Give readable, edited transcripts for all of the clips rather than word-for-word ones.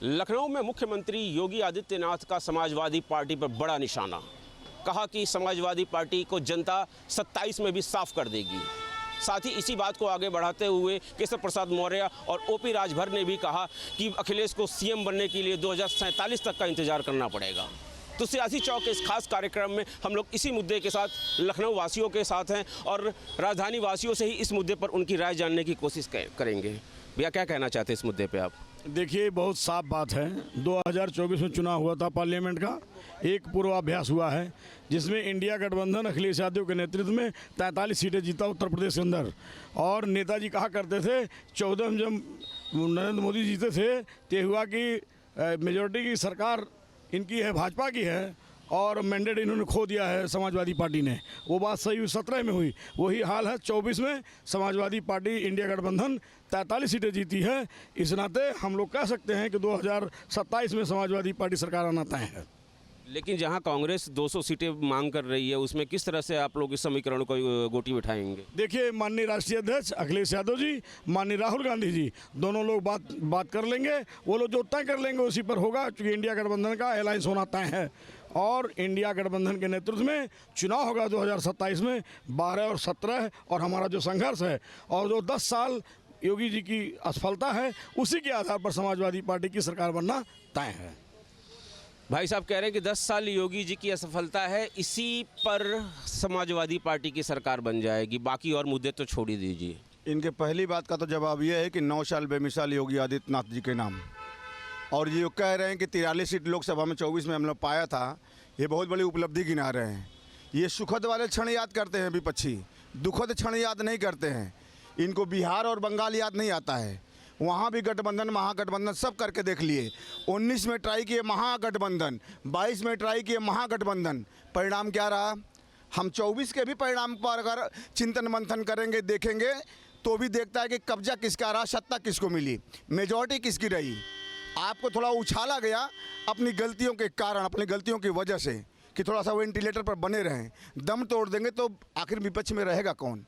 लखनऊ में मुख्यमंत्री योगी आदित्यनाथ का समाजवादी पार्टी पर बड़ा निशाना। कहा कि समाजवादी पार्टी को जनता 27 में भी साफ कर देगी। साथ ही इसी बात को आगे बढ़ाते हुए केशव प्रसाद मौर्य और ओपी राजभर ने भी कहा कि अखिलेश को सीएम बनने के लिए 2047 तक का इंतजार करना पड़ेगा। तो सियासी चौक के इस खास कार्यक्रम में हम लोग इसी मुद्दे के साथ लखनऊ वासियों के साथ हैं और राजधानी वासियों से ही इस मुद्दे पर उनकी राय जानने की कोशिश करेंगे। भैया, क्या कहना चाहते हैं इस मुद्दे पे आप? देखिए, बहुत साफ बात है। 2024 में चुनाव हुआ था पार्लियामेंट का, एक पूर्वाभ्यास हुआ है जिसमें इंडिया गठबंधन अखिलेश यादव के नेतृत्व में 43 सीटें जीता उत्तर प्रदेश के अंदर। और नेताजी कहा करते थे 14 में जब नरेंद्र मोदी जीते थे तो हुआ कि मेजोरिटी की सरकार इनकी है, भाजपा की है, और मैंडेट इन्होंने खो दिया है समाजवादी पार्टी ने। वो बात सही हुई 17 में हुई, वही हाल है 24 में। समाजवादी पार्टी इंडिया गठबंधन 43 सीटें जीती है। इस नाते हम लोग कह सकते हैं कि 2027 में समाजवादी पार्टी सरकार आना तय है। लेकिन जहां कांग्रेस 200 सीटें मांग कर रही है, उसमें किस तरह से आप लोग इस समीकरण को गोटी बिठाएंगे? देखिए, माननीय राष्ट्रीय अध्यक्ष अखिलेश यादव जी, माननीय राहुल गांधी जी, दोनों लोग बात कर लेंगे। वो लोग जो तय कर लेंगे उसी पर होगा, क्योंकि इंडिया गठबंधन का अलायंस होना तय है और इंडिया गठबंधन के नेतृत्व में चुनाव होगा 2027 में। 12 और 17 और हमारा जो संघर्ष है और जो 10 साल योगी जी की असफलता है, उसी के आधार पर समाजवादी पार्टी की सरकार बनना तय है। भाई साहब कह रहे हैं कि 10 साल योगी जी की असफलता है, इसी पर समाजवादी पार्टी की सरकार बन जाएगी, बाकी और मुद्दे तो छोड़ ही दीजिए। इनके पहली बात का तो जवाब ये है कि 9 साल बेमिसाल योगी आदित्यनाथ जी के नाम, और ये कह रहे हैं कि 43 सीट लोकसभा में 24 में हम लोग पाया था, ये बहुत बड़ी उपलब्धि गिना रहे हैं। ये सुखद वाले क्षण याद करते हैं विपक्षी, दुखद क्षण याद नहीं करते हैं। इनको बिहार और बंगाल याद नहीं आता है। वहाँ भी गठबंधन महागठबंधन सब करके देख लिए। 19 में ट्राई किए महागठबंधन, 22 में ट्राई किए महागठबंधन, परिणाम क्या रहा? हम 24 के भी परिणाम पर अगर चिंतन मंथन करेंगे, देखेंगे तो भी देखता है कि कब्जा किसका रहा, सत्ता किसको मिली, मेजॉरिटी किसकी रही। आपको थोड़ा उछाला गया अपनी गलतियों के कारण, अपनी गलतियों की वजह से, कि थोड़ा सा वेंटिलेटर पर बने रहें। दम तोड़ देंगे तो आखिर विपक्ष में रहेगा कौन?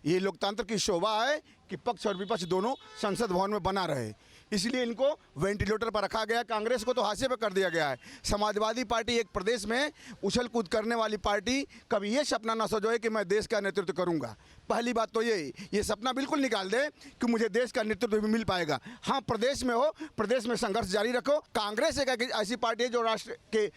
ये लोकतंत्र की शोभा है कि पक्ष और विपक्ष दोनों संसद भवन में बना रहे, इसलिए इनको वेंटिलेटर पर रखा गया। कांग्रेस को तो हाशिए पर कर दिया गया है। समाजवादी पार्टी एक प्रदेश में उछल कूद करने वाली पार्टी कभी ये सपना ना सोचे कि मैं देश का नेतृत्व करूंगा। पहली बात तो ये सपना बिल्कुल निकाल दे कि मुझे देश का नेतृत्व भी मिल पाएगा। हाँ, प्रदेश में हो, प्रदेश में संघर्ष जारी रखो। कांग्रेस एक ऐसी पार्टी है जो राष्ट्र के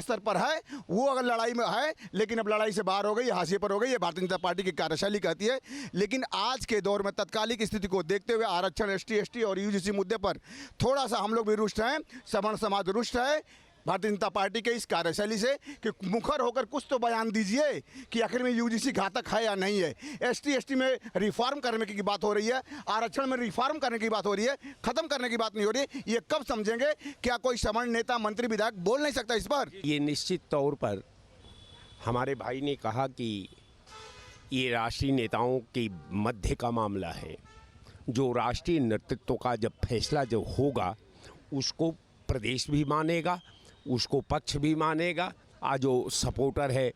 स्तर पर है, वो अगर लड़ाई में है, लेकिन अब लड़ाई से बाहर हो गई, हाशिए पर हो गई। ये भारतीय जनता पार्टी की कार्यशैली कहती है। लेकिन आज के दौर में तत्कालिक स्थिति को देखते हुए आरक्षण, ST और UGC मुद्दे पर थोड़ा सा हम लोग भी रुष्ट हैं, सवर्ण समाज रुष्ट है भारतीय जनता पार्टी के इस कार्यशैली से कि मुखर होकर कुछ तो बयान दीजिए कि आखिर में UGC घातक है या नहीं है। ST में रिफॉर्म करने की बात हो रही है, आरक्षण में रिफॉर्म करने की बात हो रही है, खत्म करने की बात नहीं हो रही। ये कब समझेंगे? क्या कोई सवर्ण नेता, मंत्री, विधायक बोल नहीं सकता इस पर? ये निश्चित तौर पर हमारे भाई ने कहा कि ये राष्ट्रीय नेताओं के मध्य का मामला है। जो राष्ट्रीय नेतृत्व का जब फैसला जो होगा, उसको प्रदेश भी मानेगा, उसको पक्ष भी मानेगा। आज जो सपोर्टर है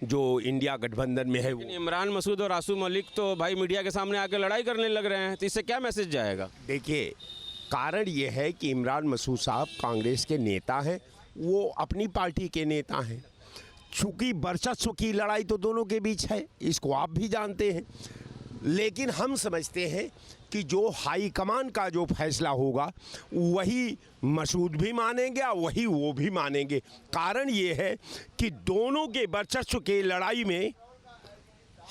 जो इंडिया गठबंधन में है, इमरान मसूद और आसू मलिक तो भाई मीडिया के सामने आके लड़ाई करने लग रहे हैं, तो इससे क्या मैसेज जाएगा? देखिए, कारण ये है कि इमरान मसूद साहब कांग्रेस के नेता हैं, वो अपनी पार्टी के नेता हैं। चूँकि वर्चस्व की लड़ाई तो दोनों के बीच है, इसको आप भी जानते हैं। लेकिन हम समझते हैं कि जो हाईकमान का जो फैसला होगा वही मसूद भी मानेंगे और वही वो भी मानेंगे। कारण ये है कि दोनों के वर्चस्व के लड़ाई में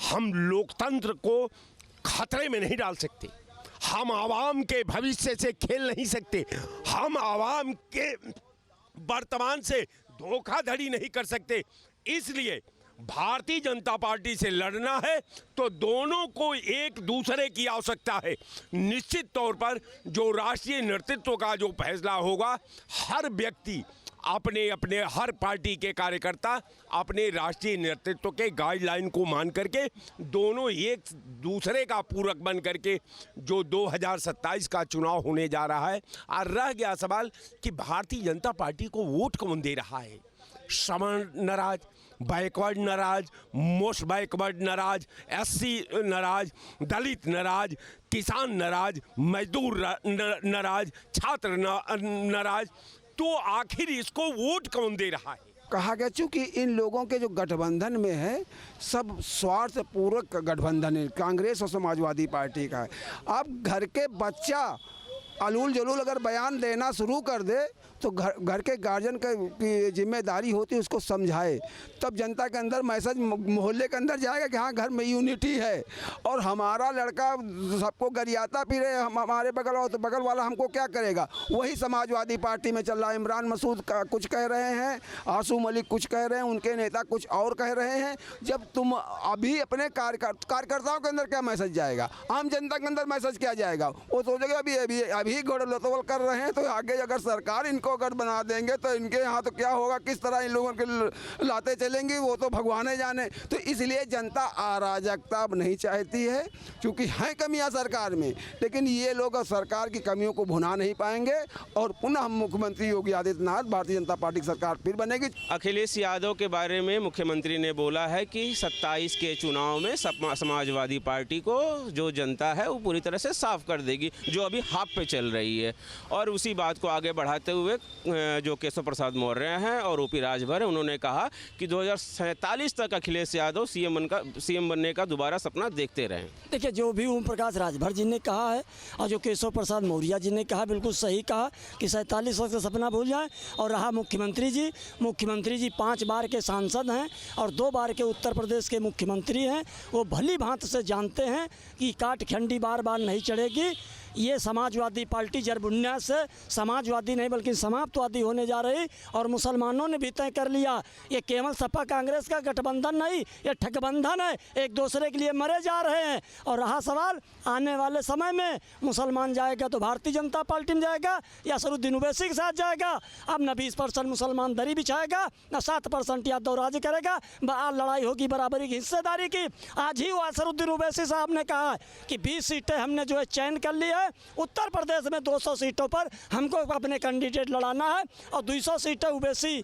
हम लोकतंत्र को खतरे में नहीं डाल सकते। हम आवाम के भविष्य से खेल नहीं सकते। हम आवाम के वर्तमान से धोखाधड़ी नहीं कर सकते। इसलिए भारतीय जनता पार्टी से लड़ना है तो दोनों को एक दूसरे की आवश्यकता है। निश्चित तौर पर जो राष्ट्रीय नेतृत्व का जो फैसला होगा, हर व्यक्ति अपने अपने, हर पार्टी के कार्यकर्ता अपने राष्ट्रीय नेतृत्व के गाइडलाइन को मान करके दोनों एक दूसरे का पूरक बन करके जो 2027 का चुनाव होने जा रहा है। और रह गया सवाल कि भारतीय जनता पार्टी को वोट कौन दे रहा है। सवर्ण नाराज, बैकवर्ड नाराज, मोस्ट बैकवर्ड नाराज, एससी नाराज, दलित नाराज, किसान नाराज, मजदूर नाराज, छात्र नाराज, तो आखिर इसको वोट कौन दे रहा है? कहा गया चूँकि इन लोगों के जो गठबंधन में है सब स्वार्थ पूर्वक गठबंधन है, कांग्रेस और समाजवादी पार्टी का है। अब घर के बच्चा अलूल जलूल अगर बयान देना शुरू कर दे तो घर के गार्जियन की जिम्मेदारी होती है उसको समझाए, तब जनता के अंदर मैसेज मोहल्ले के अंदर जाएगा कि हाँ घर में यूनिटी है। और हमारा लड़का सबको गरियाता पी रहे, हमारे बगल वाला तो बगल वाला हमको क्या करेगा, वही समाजवादी पार्टी में चल रहा है। इमरान मसूद कुछ कह रहे हैं, आसू मलिक कुछ कह रहे हैं, उनके नेता कुछ और कह रहे हैं। जब तुम अभी अपने कार्यकर्ताओं के अंदर क्या मैसेज जाएगा, आम जनता के अंदर मैसेज क्या जाएगा? वो सोचेगा अभी गड़बड़ कर रहे हैं तो आगे अगर सरकार इनको अगर बना देंगे तो इनके यहाँ तो क्या होगा, किस तरह इन लोगों के लाते चलेंगी वो तो भगवान ही जाने। तो इसलिए जनता अराजकता अब नहीं चाहती है, क्योंकि हैं कमियां सरकार में, लेकिन ये लोग सरकार की कमियों को भुना नहीं पाएंगे और पुनः मुख्यमंत्री योगी आदित्यनाथ भारतीय जनता पार्टी की सरकार फिर बनेगी। अखिलेश यादव के बारे में मुख्यमंत्री ने बोला है कि 27 के चुनाव में समाजवादी पार्टी को जो जनता है वो पूरी तरह से साफ कर देगी, जो अभी हाफ पे चल रही है। और उसी बात को आगे बढ़ाते हुए जो केशव प्रसाद मौर्य हैं और ओपी राजभर हैं, उन्होंने कहा कि 2047 तक अखिलेश यादव सीएम बनने का दोबारा सपना देखते रहें। देखिए, जो भी ओम प्रकाश राजभर जी ने कहा है और जो केशव प्रसाद मौर्य जी ने कहा, बिल्कुल सही कहा कि 47 वर्ष का सपना भूल जाए। और रहा मुख्यमंत्री जी 5 बार के सांसद हैं और 2 बार के उत्तर प्रदेश के मुख्यमंत्री हैं। वो भली भांति से जानते हैं कि काटखंडी बार बार नहीं चढ़ेगी। ये समाजवादी पार्टी जरबुन्या से समाजवादी नहीं बल्कि समाप्तवादी होने जा रही। और मुसलमानों ने भी तय कर लिया, ये केवल सपा कांग्रेस का गठबंधन नहीं, ये ठगबंधन है, एक दूसरे के लिए मरे जा रहे हैं। और रहा सवाल आने वाले समय में मुसलमान जाएगा तो भारतीय जनता पार्टी में जाएगा या असरुद्दीन ओवैसी के साथ जाएगा। अब न 20% मुसलमान दरी बिछाएगा, न 7% यादव राज करेगा। लड़ाई होगी बराबरी की हिस्सेदारी की। आज ही वो असरुद्दीन ओवैसी साहब ने कहा कि 20 सीटें हमने जो है चयन कर ली है, उत्तर प्रदेश में 200 सीटों पर हमको अपने कैंडिडेट लड़ाना है। और 200 सीटें ओवैसी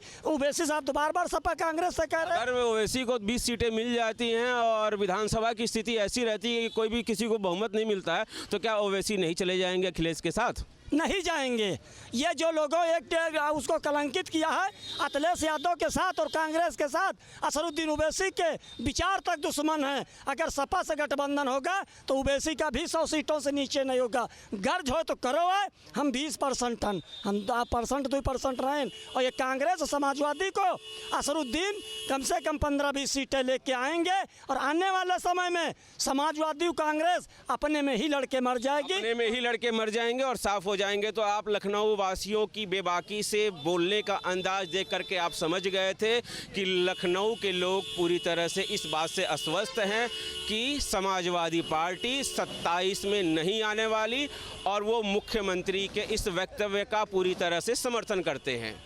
साहब तो बार बार सपा कांग्रेस से कह रहे हैं। अगर ओवैसी को 20 सीटें मिल जाती हैं और विधानसभा की स्थिति ऐसी रहती है कि कोई भी किसी को बहुमत नहीं मिलता है, तो क्या ओवैसी नहीं चले जाएंगे अखिलेश के साथ? नहीं जाएंगे। ये जो लोगों एक उसको कलंकित किया है अखिलेश यादव के साथ और कांग्रेस के साथ असरुद्दीन ओवैसी के विचार तक दुश्मन हैं। अगर सपा से गठबंधन होगा तो ओवैसी का भी 100 सीटों से नीचे नहीं होगा। गर्ज हो तो करो है, हम 20% हम 2% रहें। और ये कांग्रेस और समाजवादी को असरुद्दीन कम से कम 15-20 सीटें लेके आएंगे और आने वाले समय में समाजवादी कांग्रेस अपने में ही लड़के मर जाएंगे और साफ हो जाएंगे। तो आप लखनऊ वासियों की बेबाकी से बोलने का अंदाज देख करके आप समझ गए थे कि लखनऊ के लोग पूरी तरह से इस बात से अस्वस्थ हैं कि समाजवादी पार्टी 27 में नहीं आने वाली और वो मुख्यमंत्री के इस वक्तव्य का पूरी तरह से समर्थन करते हैं।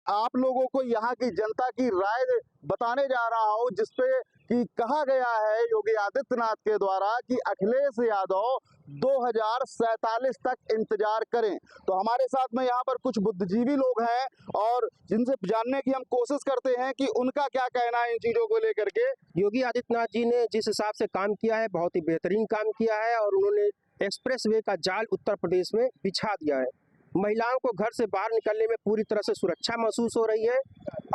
आप लोगों को यहाँ की जनता की राय बताने जा रहा हूँ, जिसपे कि कहा गया है योगी आदित्यनाथ के द्वारा कि अखिलेश यादव 2047 तक इंतजार करें। तो हमारे साथ में यहाँ पर कुछ बुद्धिजीवी लोग हैं और जिनसे जानने की हम कोशिश करते हैं कि उनका क्या कहना है इन चीज़ों को लेकर के। योगी आदित्यनाथ जी ने जिस हिसाब से काम किया है, बहुत ही बेहतरीन काम किया है और उन्होंने एक्सप्रेसवे का जाल उत्तर प्रदेश में बिछा दिया है। महिलाओं को घर से बाहर निकलने में पूरी तरह से सुरक्षा महसूस हो रही है।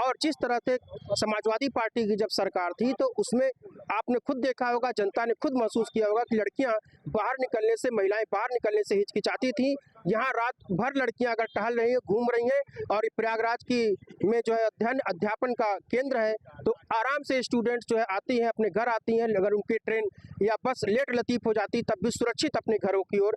और जिस तरह से समाजवादी पार्टी की जब सरकार थी तो उसमें आपने खुद देखा होगा, जनता ने खुद महसूस किया होगा कि लड़कियां बाहर निकलने से, महिलाएं बाहर निकलने से हिचकिचाती थी। यहाँ रात भर लड़कियां अगर टहल रही हैं, घूम रही हैं और प्रयागराज की में जो है अध्यापन का केंद्र है, तो आराम से स्टूडेंट्स जो है आती हैं, अपने घर आती हैं। अगर उनकी ट्रेन या बस लेट लतीफ़ हो जाती तब भी सुरक्षित अपने घरों की ओर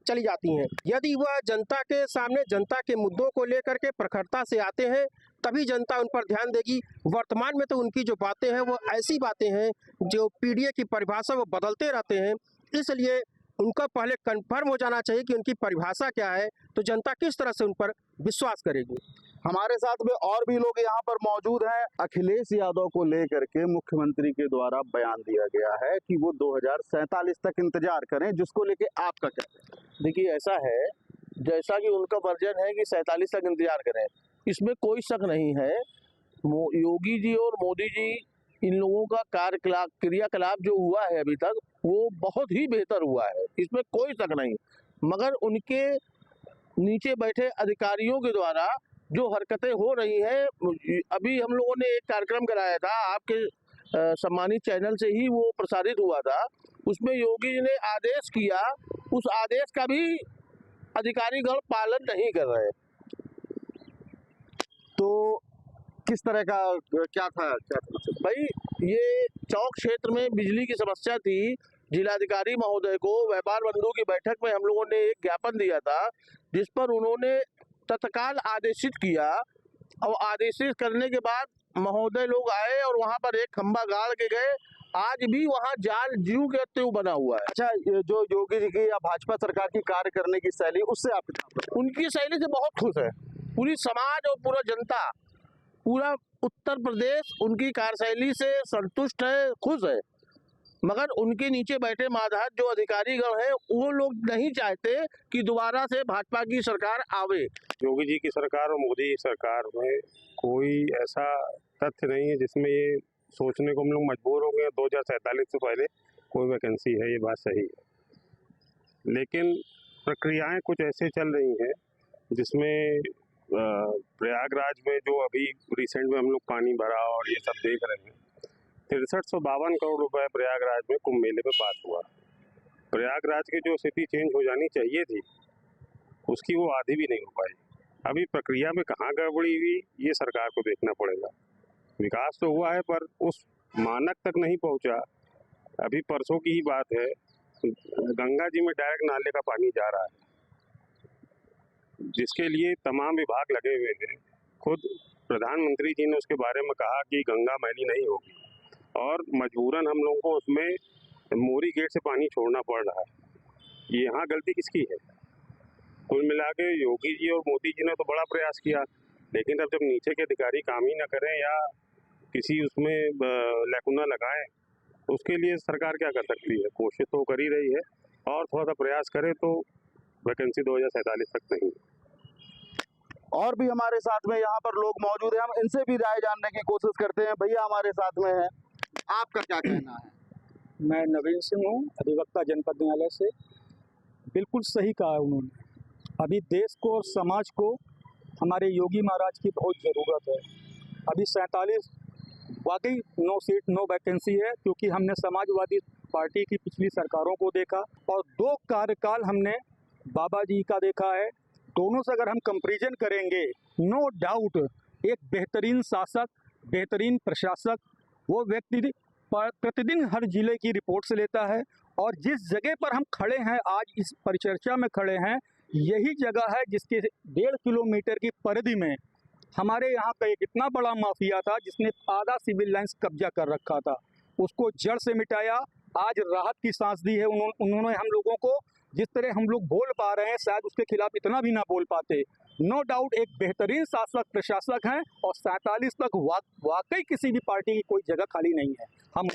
चली जाती हैं। यदि वह जनता के सामने जनता के मुद्दों को लेकर के प्रखरता से आते हैं तभी जनता उन पर ध्यान देगी। वर्तमान में तो उनकी जो बातें हैं वो ऐसी बातें हैं जो पीडीए की परिभाषा वो बदलते रहते हैं, इसलिए उनका पहले कंफर्म हो जाना चाहिए कि उनकी परिभाषा क्या है, तो जनता किस तरह से उन पर विश्वास करेगी। हमारे साथ में और भी लोग यहाँ पर मौजूद हैं। अखिलेश यादव को लेकर के मुख्यमंत्री के द्वारा बयान दिया गया है कि वो 2047 तक इंतजार करें, जिसको लेके आपका क्या? देखिए, ऐसा है जैसा कि उनका वर्जन है कि 47 तक इंतजार करें, इसमें कोई शक नहीं है। योगी जी और मोदी जी, इन लोगों का क्रियाकलाप जो हुआ है अभी तक, वो बहुत ही बेहतर हुआ है, इसमें कोई शक नहीं। मगर उनके नीचे बैठे अधिकारियों के द्वारा जो हरकतें हो रही हैं, अभी हम लोगों ने एक कार्यक्रम कराया था, आपके सम्मानित चैनल से ही वो प्रसारित हुआ था, उसमें योगी जी ने आदेश किया, उस आदेश का भी अधिकारीगण पालन नहीं कर रहे। तो किस तरह का क्या था भाई, ये चौक क्षेत्र में बिजली की समस्या थी। जिलाधिकारी महोदय को व्यापार बंधु की बैठक में हम लोगों ने एक ज्ञापन दिया था, जिस पर उन्होंने तत्काल आदेशित किया, और आदेशित करने के बाद महोदय लोग आए और वहां पर एक खंभा गाड़ के गए। आज भी वहां जाल ज्यों के त्यों बना हुआ है। अच्छा, ये जो योगी जी की या भाजपा सरकार की कार्य करने की शैली, उससे आप उनकी शैली से बहुत खुश है। पूरी समाज और पूरा जनता, पूरा उत्तर प्रदेश उनकी कार्यशैली से संतुष्ट है, खुश है। मगर उनके नीचे बैठे मातहत जो अधिकारीगण हैं, वो लोग नहीं चाहते कि दोबारा से भाजपा की सरकार आवे। योगी जी की सरकार और मोदी की सरकार में कोई ऐसा तथ्य नहीं है जिसमें ये सोचने को हम लोग मजबूर हो गए 2047 से पहले कोई वैकेंसी है, ये बात सही है। लेकिन प्रक्रियाएं कुछ ऐसे चल रही हैं जिसमें प्रयागराज में जो अभी रिसेंट में हम लोग पानी भरा और ये सब देख रहे हैं, 6352 करोड़ रुपए प्रयागराज में कुंभ मेले में पास हुआ। प्रयागराज की जो स्थिति चेंज हो जानी चाहिए थी, उसकी वो आधी भी नहीं हो पाई। अभी प्रक्रिया में कहाँ गड़बड़ी हुई, ये सरकार को देखना पड़ेगा। विकास तो हुआ है पर उस मानक तक नहीं पहुंचा। अभी परसों की ही बात है, गंगा जी में डायरेक्ट नाले का पानी जा रहा है, जिसके लिए तमाम विभाग लगे हुए हैं। खुद प्रधानमंत्री जी ने उसके बारे में कहा कि गंगा मैली नहीं होगी, और मजबूरन हम लोगों को उसमें मोरी गेट से पानी छोड़ना पड़ रहा है। ये यहाँ गलती किसकी है? कुल मिला के योगी जी और मोदी जी ने तो बड़ा प्रयास किया, लेकिन अब जब नीचे के अधिकारी काम ही ना करें या किसी उसमें लैकुना लगाएं, उसके लिए सरकार क्या कर सकती है? कोशिश तो कर ही रही है, और थोड़ा सा प्रयास करे तो वैकेंसी 2047 तक नहीं। और भी हमारे साथ में यहाँ पर लोग मौजूद हैं, हम इनसे भी राय जानने की कोशिश करते हैं। भैया हमारे साथ में है, आपका क्या कहना है? मैं नवीन सिंह हूँ, अधिवक्ता जनपद न्यायालय से। बिल्कुल सही कहा है उन्होंने। अभी देश को और समाज को हमारे योगी महाराज की बहुत ज़रूरत है। अभी 47 वाकई 9 सीट 9 वैकेंसी है, क्योंकि हमने समाजवादी पार्टी की पिछली सरकारों को देखा और 2 कार्यकाल हमने बाबा जी का देखा है। दोनों से अगर हम कंपैरिजन करेंगे, नो डाउट एक बेहतरीन शासक, बेहतरीन प्रशासक, वो व्यक्ति प्रतिदिन हर जिले की रिपोर्ट से लेता है। और जिस जगह पर हम खड़े हैं आज इस परिचर्चा में खड़े हैं, यही जगह है जिसके 1.5 किलोमीटर की परिधि में हमारे यहाँ का एक इतना बड़ा माफिया था जिसने आधा सिविल लाइंस कब्जा कर रखा था। उसको जड़ से मिटाया, आज राहत की सांस दी है उन्होंने हम लोगों को। जिस तरह हम लोग बोल पा रहे हैं, शायद उसके खिलाफ इतना भी ना बोल पाते। नो डाउट एक बेहतरीन शासक प्रशासक हैं, और 47 तक वाकई किसी भी पार्टी की कोई जगह खाली नहीं है। हम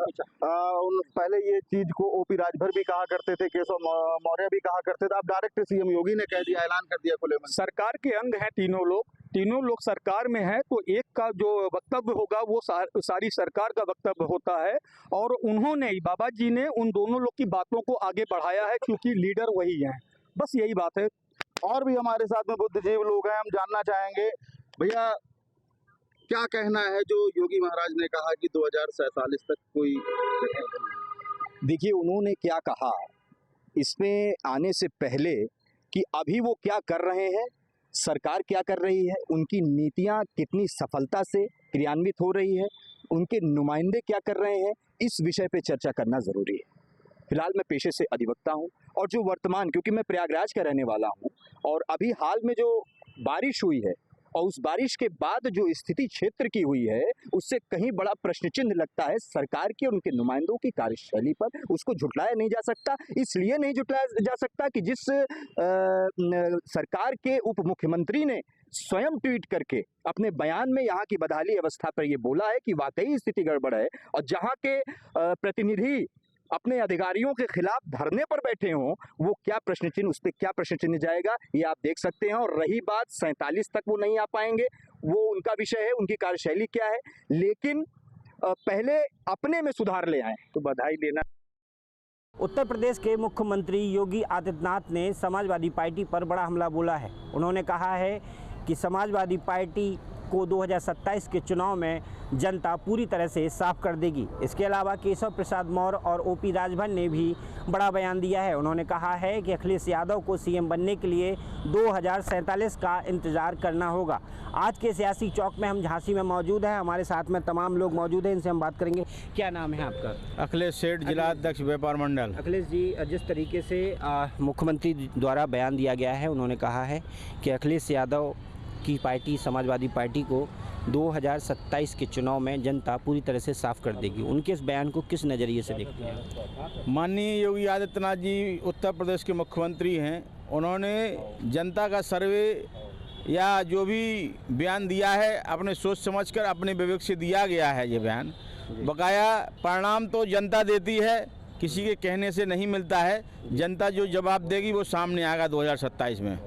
पहले ये चीज को ओपी राजभर भी कहा करते थे, केशव मौर्य भी कहा करते थे, अब डायरेक्ट सीएम योगी ने कह दिया, ऐलान कर दिया खुले में। सरकार के अंग हैं तीनों लोग सरकार में है, तो एक का जो वक्तव्य होगा वो सारी सरकार का वक्तव्य होता है। और उन्होंने, बाबा जी ने उन दोनों लोग की बातों को आगे बढ़ाया है, क्योंकि लीडर वही हैं। बस यही बात है। और भी हमारे साथ में बुद्धिजीवी लोग हैं, हम जानना चाहेंगे भैया क्या कहना है जो योगी महाराज ने कहा कि 2047 तक कोई। देखिए उन्होंने क्या कहा इसमें आने से पहले, कि अभी वो क्या कर रहे हैं, सरकार क्या कर रही है, उनकी नीतियां कितनी सफलता से क्रियान्वित हो रही है, उनके नुमाइंदे क्या कर रहे हैं, इस विषय पे चर्चा करना ज़रूरी है। फिलहाल मैं पेशे से अधिवक्ता हूं, और जो वर्तमान, क्योंकि मैं प्रयागराज का रहने वाला हूं, और अभी हाल में जो बारिश हुई है और उस बारिश के बाद जो स्थिति क्षेत्र की हुई है, उससे कहीं बड़ा प्रश्न चिन्ह लगता है सरकार की और उनके नुमाइंदों की कार्यशैली पर। उसको झुटलाया नहीं जा सकता, इसलिए नहीं झुटलाया जा सकता कि जिस सरकार के उप मुख्यमंत्री ने स्वयं ट्वीट करके अपने बयान में यहाँ की बदहाली अवस्था पर ये बोला है कि वाकई स्थिति गड़बड़ है, और जहाँ के प्रतिनिधि अपने अधिकारियों के खिलाफ धरने पर बैठे हों, वो क्या प्रश्न चिन्ह, उस पर क्या प्रश्न चिन्ह जाएगा, ये आप देख सकते हैं। और रही बात 47 तक वो नहीं आ पाएंगे, वो उनका विषय है, उनकी कार्यशैली क्या है, लेकिन पहले अपने में सुधार ले आए। तो बधाई देना। उत्तर प्रदेश के मुख्यमंत्री योगी आदित्यनाथ ने समाजवादी पार्टी पर बड़ा हमला बोला है। उन्होंने कहा है कि समाजवादी पार्टी को 2027 के चुनाव में जनता पूरी तरह से साफ कर देगी। इसके अलावा केशव प्रसाद मौर्य और ओपी राजभर ने भी बड़ा बयान दिया है। उन्होंने कहा है कि अखिलेश यादव को सीएम बनने के लिए 2047 का इंतज़ार करना होगा। आज के सियासी चौक में हम झांसी में मौजूद हैं, हमारे साथ में तमाम लोग मौजूद हैं, इनसे हम बात करेंगे। क्या नाम है आपका? अखिलेश सेठ, जिला अध्यक्ष व्यापार मंडल। अखिलेश जी, जिस तरीके से मुख्यमंत्री द्वारा बयान दिया गया है, उन्होंने कहा है कि अखिलेश यादव की पार्टी समाजवादी पार्टी को 2027 के चुनाव में जनता पूरी तरह से साफ कर देगी। उनके इस बयान को किस नज़रिए से देखते हैं? माननीय योगी आदित्यनाथ जी उत्तर प्रदेश के मुख्यमंत्री हैं। उन्होंने जनता का सर्वे या जो भी बयान दिया है अपने सोच समझकर अपने विवेक से दिया गया है। ये बयान बकाया परिणाम तो जनता देती है, किसी के कहने से नहीं मिलता है। जनता जो जवाब देगी वो सामने आएगा 2027 में।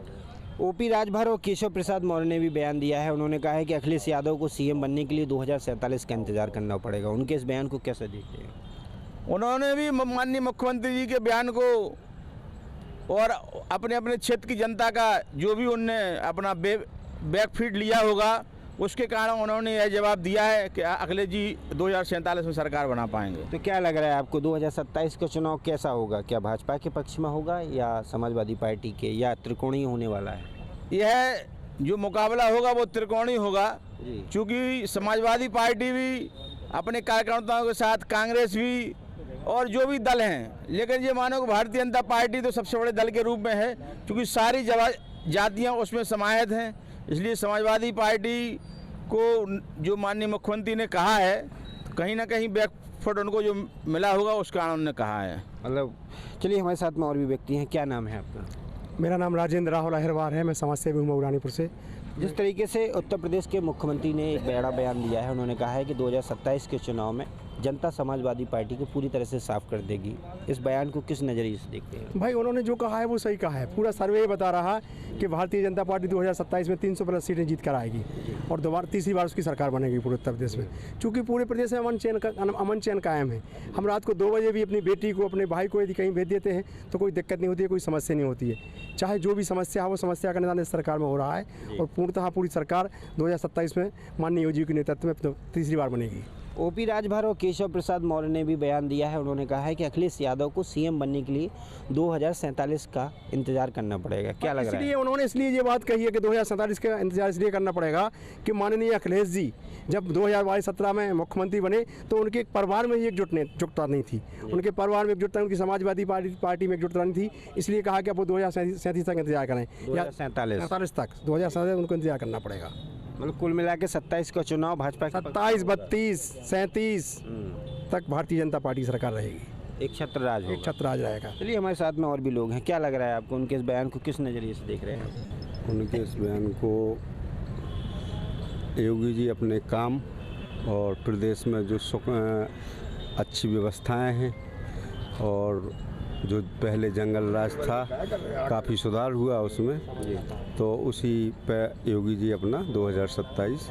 ओपी राजभर और केशव प्रसाद मौर्य ने भी बयान दिया है। उन्होंने कहा है कि अखिलेश यादव को सीएम बनने के लिए 2047 का इंतजार करना पड़ेगा। उनके इस बयान को कैसे देखते हैं? उन्होंने भी माननीय मुख्यमंत्री जी के बयान को और अपने अपने क्षेत्र की जनता का जो भी उनने अपना बैकफीड लिया होगा उसके कारण उन्होंने यह जवाब दिया है कि अखिलेश जी 2047 में सरकार बना पाएंगे। तो क्या लग रहा है आपको 2027 का चुनाव कैसा होगा? क्या भाजपा के पक्ष में होगा या समाजवादी पार्टी के, या त्रिकोणीय होने वाला है? यह जो मुकाबला होगा वो त्रिकोणीय होगा, क्योंकि समाजवादी पार्टी भी अपने कार्यकर्ताओं के साथ, कांग्रेस भी और जो भी दल हैं, लेकिन ये मानो कि भारतीय जनता पार्टी तो सबसे बड़े दल के रूप में है, क्योंकि सारी जातियाँ उसमें समाहित हैं। इसलिए समाजवादी पार्टी को जो माननीय मुख्यमंत्री ने कहा है, कहीं ना कहीं बैकफुट उनको जो मिला होगा उस कारण उन्होंने कहा है। मतलब चलिए, हमारे साथ में और भी व्यक्ति हैं। क्या नाम है आपका? मेरा नाम राजेंद्र राहुल अहिरवार है, मैं समाज सेवी हूँ मऊरानीपुर से। जिस तरीके से उत्तर प्रदेश के मुख्यमंत्री ने एक बड़ा बयान दिया है, उन्होंने कहा है कि 2027 के चुनाव में जनता समाजवादी पार्टी को पूरी तरह से साफ कर देगी। इस बयान को किस नज़रिए से देखते हैं? भाई, उन्होंने जो कहा है वो सही कहा है। पूरा सर्वे बता रहा है कि भारतीय जनता पार्टी 2027 में 300+ सीटें जीत कर आएगी और दोबारा तीसरी बार उसकी सरकार बनेगी पूरे उत्तर प्रदेश में। चूँकि पूरे प्रदेश में अमन चैन कायम है। हम रात को 2 बजे भी अपनी बेटी को, अपने भाई को यदि कहीं भेज देते हैं तो कोई दिक्कत नहीं होती है, कोई समस्या नहीं होती है। चाहे जो भी समस्या है वो समस्या का निदान इस सरकार में हो रहा है और पूर्णतः पूरी सरकार 2027 में माननीय योगी के नेतृत्व में तीसरी बार बनेगी। ओपी राजभर और केशव प्रसाद मौर्य ने भी बयान दिया है। उन्होंने कहा है कि अखिलेश यादव को सीएम बनने के लिए 2047 का इंतजार करना पड़ेगा। क्या लग रहा है? उन्होंने इसलिए ये बात कही है कि 2047 का इंतजार इसलिए करना पड़ेगा कि माननीय अखिलेश जी जब 2017 में मुख्यमंत्री बने तो उनके परिवार में ही एकजुटता नहीं थी। उनके परिवार में एकजुटता, उनकी समाजवादी पार्टी में एकजुटता नहीं थी। इसलिए कहा कि अब वो 2037 तक इंतजार करें, 2047 तक 2047 उनको इंतजार करना पड़ेगा। मतलब कुल मिला के 27 का चुनाव भाजपा 27, 32, 37 तक भारतीय जनता पार्टी सरकार रहेगी। एक छत्रराज होगा। एक छत्रराज रहेगा। चलिए, हमारे साथ में और भी लोग हैं। क्या लग रहा है आपको? उनके इस बयान को किस नज़रिए से देख रहे हैं? उनके इस बयान को योगी जी अपने काम और प्रदेश में जो अच्छी व्यवस्थाएं हैं और जो पहले जंगल राज था काफ़ी सुधार हुआ उसमें, तो उसी पे योगी जी अपना 2027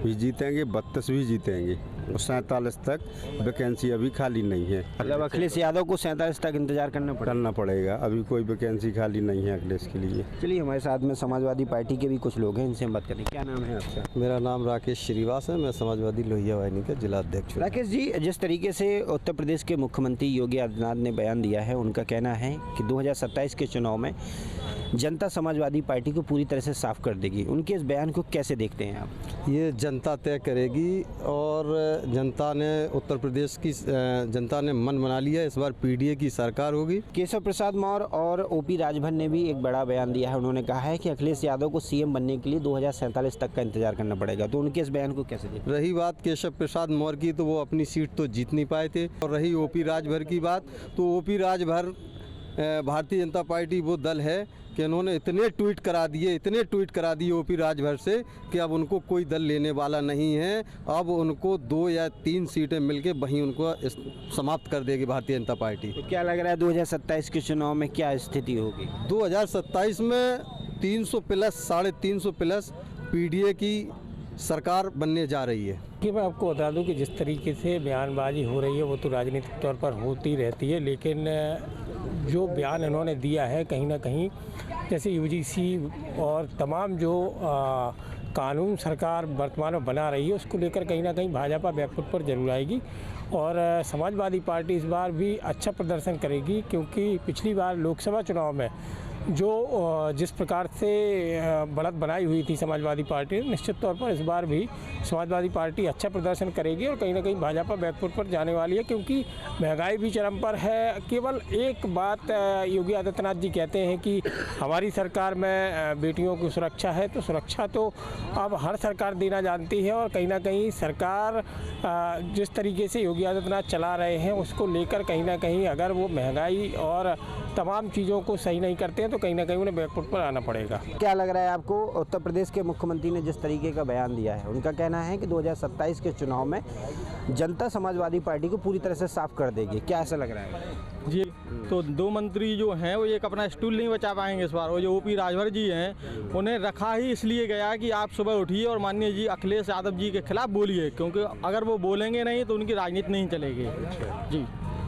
भी जीतेंगे, 32 भी जीतेंगे और 47 तक वैकेंसी अभी खाली नहीं है। मतलब अखिलेश यादव को 47 तक इंतजार करना पड़ेगा। अभी कोई वैकेंसी खाली नहीं है अखिलेश के लिए। चलिए, हमारे साथ में समाजवादी पार्टी के भी कुछ लोग हैं, इनसे हम बात करें। क्या नाम है आपका? मेरा नाम राकेश श्रीवास है, मैं समाजवादी लोहिया वाहिनी का जिला अध्यक्ष हूँ। राकेश जी, जिस तरीके से उत्तर प्रदेश के मुख्यमंत्री योगी आदित्यनाथ ने बयान दिया है, उनका कहना है कि 2027 के चुनाव में जनता समाजवादी पार्टी को पूरी तरह से साफ कर देगी। उनके इस बयान को कैसे देखते हैं आप? ये जनता तय करेगी और जनता ने, उत्तर प्रदेश की जनता ने मन बना लिया, इस बार पीडीए की सरकार होगी। केशव प्रसाद मौर्य और ओपी राजभर ने भी एक बड़ा बयान दिया है। उन्होंने कहा है कि अखिलेश यादव को सीएम बनने के लिए 2047 तक का इंतजार करना पड़ेगा। तो उनके इस बयान को कैसे देखते? रही बात केशव प्रसाद मौर्य की, तो वो अपनी सीट तो जीत नहीं पाए थे, और रही ओपी राजभर की बात, तो ओपी राजभर भारतीय जनता पार्टी वो दल है कि उन्होंने इतने ट्वीट करा दिए ओपी राजभर से कि अब उनको कोई दल लेने वाला नहीं है। अब उनको 2 या 3 सीटें मिलके वहीं उनको समाप्त कर देगी भारतीय जनता पार्टी। तो क्या लग रहा है 2027 के चुनाव में क्या स्थिति होगी? 2027 में 300+, 350+ पीडीए की सरकार बनने जा रही है। कि मैं आपको बता दूं कि जिस तरीके से बयानबाजी हो रही है वो तो राजनीतिक तौर पर होती रहती है, लेकिन जो बयान इन्होंने दिया है कहीं ना कहीं जैसे यूजीसी और तमाम जो कानून सरकार वर्तमान में बना रही है उसको लेकर कहीं ना कहीं भाजपा बैकफुट पर जरूर आएगी और समाजवादी पार्टी इस बार भी अच्छा प्रदर्शन करेगी, क्योंकि पिछली बार लोकसभा चुनाव में जो जिस प्रकार से बढ़त बनाई हुई थी समाजवादी पार्टी ने, निश्चित तौर पर इस बार भी समाजवादी पार्टी अच्छा प्रदर्शन करेगी और कहीं ना कहीं भाजपा बैकफुट पर जाने वाली है, क्योंकि महंगाई भी चरम पर है। केवल एक बात योगी आदित्यनाथ जी कहते हैं कि हमारी सरकार में बेटियों की सुरक्षा है, तो सुरक्षा तो अब हर सरकार देना जानती है और कहीं ना कहीं सरकार जिस तरीके से योगी आदित्यनाथ चला रहे हैं उसको लेकर कहीं ना कहीं अगर वो महंगाई और तमाम चीज़ों को सही नहीं करते हैं तो कहीं ना कहीं उन्हें बैकफुट पर आना पड़ेगा। क्या लग रहा है आपको, उत्तर प्रदेश के मुख्यमंत्री ने जिस तरीके का बयान दिया है, उनका कहना है कि 2027 के चुनाव में जनता समाजवादी पार्टी को पूरी तरह से साफ कर देगी, क्या ऐसा लग रहा है? जी, तो दो मंत्री जो हैं वो एक अपना स्टूल नहीं बचा पाएंगे इस बार। वो जो ओपी राजभर जी हैं उन्हें रखा ही इसलिए गया कि आप सुबह उठिए और माननीय जी अखिलेश यादव जी के खिलाफ बोलिए, क्योंकि अगर वो बोलेंगे नहीं तो उनकी राजनीति नहीं चलेगी। जी,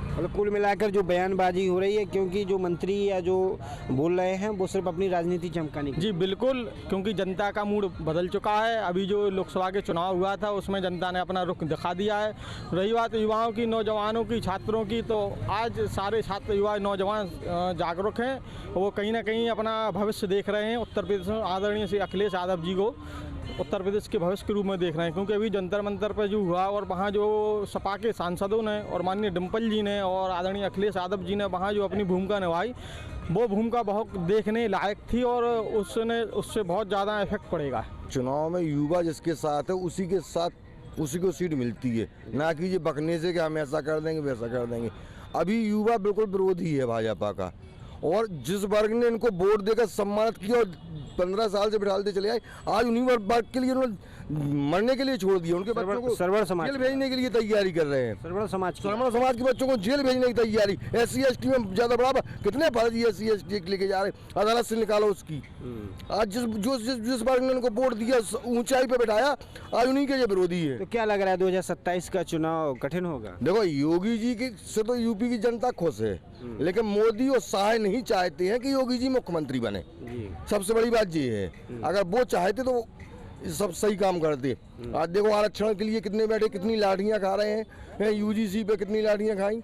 मतलब कुल मिलाकर जो बयानबाजी हो रही है, क्योंकि जो मंत्री या जो बोल रहे हैं वो सिर्फ अपनी राजनीति चमकाने की। जी बिल्कुल, क्योंकि जनता का मूड बदल चुका है। अभी जो लोकसभा के चुनाव हुआ था उसमें जनता ने अपना रुख दिखा दिया है। रही बात युवाओं की, नौजवानों की, छात्रों की, तो आज सारे छात्र युवा नौजवान जागरूक हैं, वो कहीं ना कहीं अपना भविष्य देख रहे हैं। उत्तर प्रदेश में आदरणीय श्री अखिलेश यादव जी को उत्तर प्रदेश के भविष्य के रूप में देख रहे हैं, क्योंकि अभी जंतर मंतर पर जो हुआ और वहाँ जो सपा के सांसदों ने और माननीय डिम्पल जी ने और आदरणीय अखिलेश यादव जी ने वहाँ जो अपनी भूमिका निभाई, वो भूमिका बहुत देखने लायक थी और उससे बहुत ज़्यादा इफेक्ट पड़ेगा। चुनाव में युवा जिसके साथ है उसी को सीट मिलती है, ना कि ये बकने से कि हम ऐसा कर देंगे वैसा कर देंगे। अभी युवा बिल्कुल विरोधी है भाजपा का, और जिस वर्ग ने इनको वोट देकर सम्मानित किया और 15 साल से बिठालते चले आए, आज उन्हीं वर्ग के लिए उन्होंने मरने के लिए छोड़ दिया। उनके बच्चों को जेल भेजने के लिए तैयारी कर रहे हैं। सर्वण समाज के बच्चों को जेल भेजने की तैयारी। SC ST में ज्यादा बढ़ावा, कितने फर्जी SC ST लेके जा रहे हैं, अदालत से निकालो उसकी। आज जिस वर्ग ने उनको वोट दिया, ऊंचाई पे बैठाया, आज उन्हीं के ये विरोधी है। तो क्या लग रहा है 2027 का चुनाव कठिन होगा? देखो, योगी जी की से तो यूपी की जनता खुश है, लेकिन मोदी और शाह नहीं चाहते हैं कि योगी जी मुख्यमंत्री बने। सबसे बड़ी बात ये है, अगर वो चाहते तो सब सही काम करते। आज देखो आरक्षण के लिए कितने बैठे, कितनी लाठियां खा रहे हैं, UGC पे कितनी लाठियां खाई,